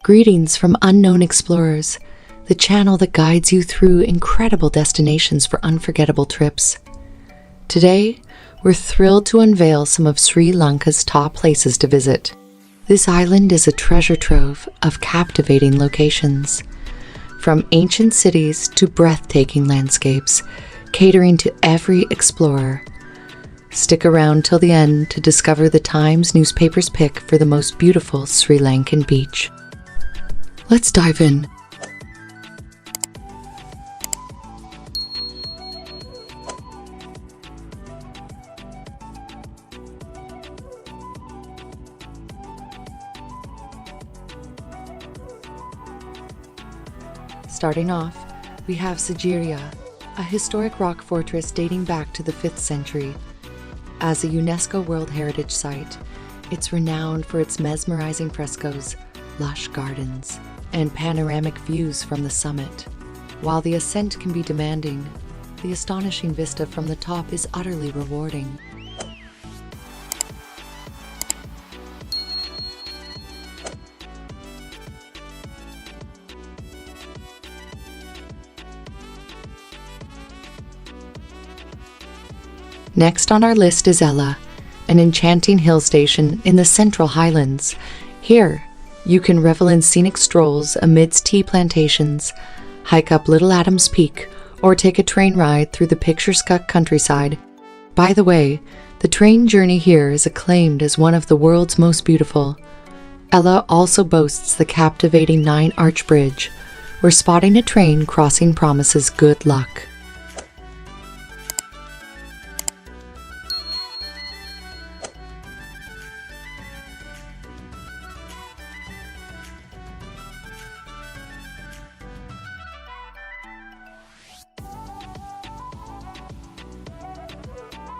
Greetings from Unknown Explorers, the channel that guides you through incredible destinations for unforgettable trips. Today, we're thrilled to unveil some of Sri Lanka's top places to visit. This island is a treasure trove of captivating locations, from ancient cities to breathtaking landscapes, catering to every explorer. Stick around till the end to discover the Times newspaper's pick for the most beautiful Sri Lankan beach. Let's dive in. Starting off, we have Sigiriya, a historic rock fortress dating back to the 5th century. As a UNESCO World Heritage Site, it's renowned for its mesmerizing frescoes, lush gardens, and panoramic views from the summit. While the ascent can be demanding, the astonishing vista from the top is utterly rewarding. Next on our list is Ella, an enchanting hill station in the Central Highlands. Here, you can revel in scenic strolls amidst tea plantations, hike up Little Adams Peak, or take a train ride through the picturesque countryside. By the way, the train journey here is acclaimed as one of the world's most beautiful. Ella also boasts the captivating 9-arch bridge, where spotting a train crossing promises good luck.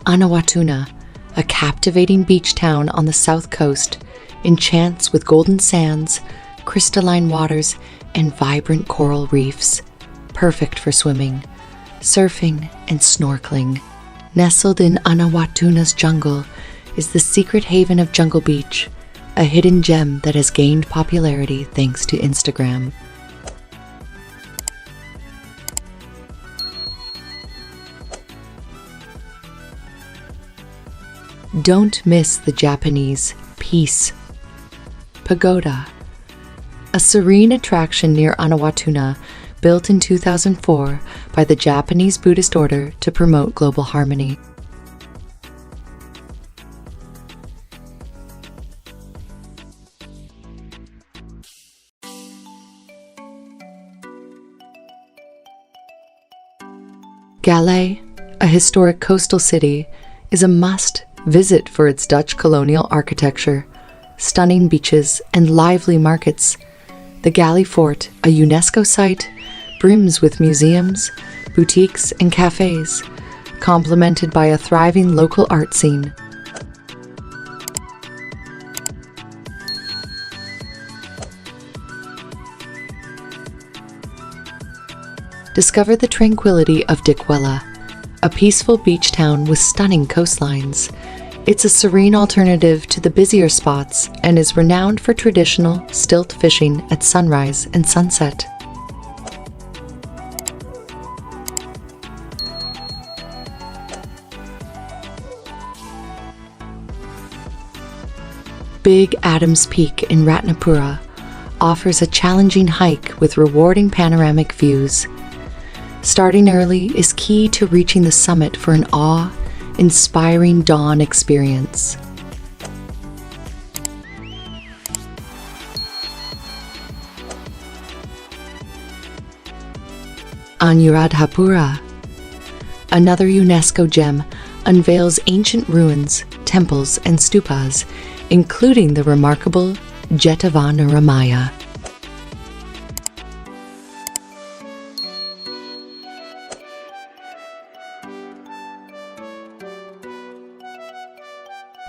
Anawatuna, a captivating beach town on the south coast, enchants with golden sands, crystalline waters, and vibrant coral reefs, perfect for swimming, surfing, and snorkeling. Nestled in Anawatuna's jungle is the secret haven of Jungle Beach, a hidden gem that has gained popularity thanks to Instagram. Don't miss the Japanese Peace Pagoda, a serene attraction near Anawatuna, built in 2004 by the Japanese Buddhist order to promote global harmony. Galway, a historic coastal city, is a must-visit for its Dutch colonial architecture, stunning beaches, and lively markets. The Galway Fort, a UNESCO site, brims with museums, boutiques, and cafes, complemented by a thriving local art scene. Discover the tranquility of Dickwella, a peaceful beach town with stunning coastlines. It's a serene alternative to the busier spots and is renowned for traditional stilt fishing at sunrise and sunset. Big Adams Peak in Ratnapura offers a challenging hike with rewarding panoramic views. Starting early is key to reaching the summit for an awe-inspiring dawn experience. Anuradhapura, another UNESCO gem, unveils ancient ruins, temples, and stupas, including the remarkable Jetavanaramaya.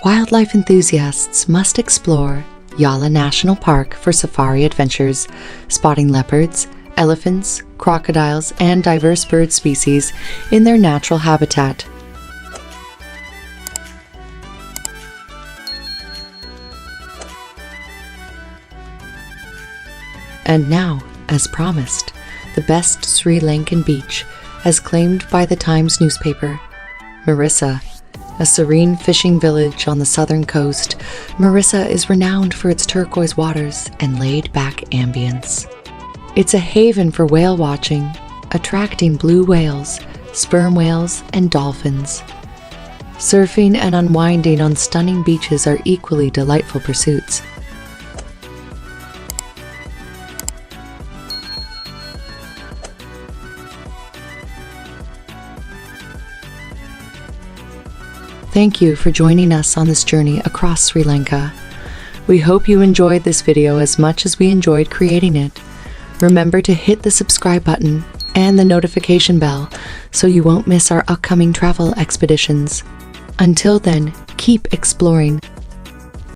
Wildlife enthusiasts must explore Yala National Park for safari adventures, spotting leopards, elephants, crocodiles, and diverse bird species in their natural habitat. And now, as promised, the best Sri Lankan beach, as claimed by the Times newspaper. Marissa, a serene fishing village on the southern coast, Marissa is renowned for its turquoise waters and laid-back ambience. It's a haven for whale watching, attracting blue whales, sperm whales, and dolphins. Surfing and unwinding on stunning beaches are equally delightful pursuits. Thank you for joining us on this journey across Sri Lanka. We hope you enjoyed this video as much as we enjoyed creating it. Remember to hit the subscribe button and the notification bell so you won't miss our upcoming travel expeditions. Until then, keep exploring,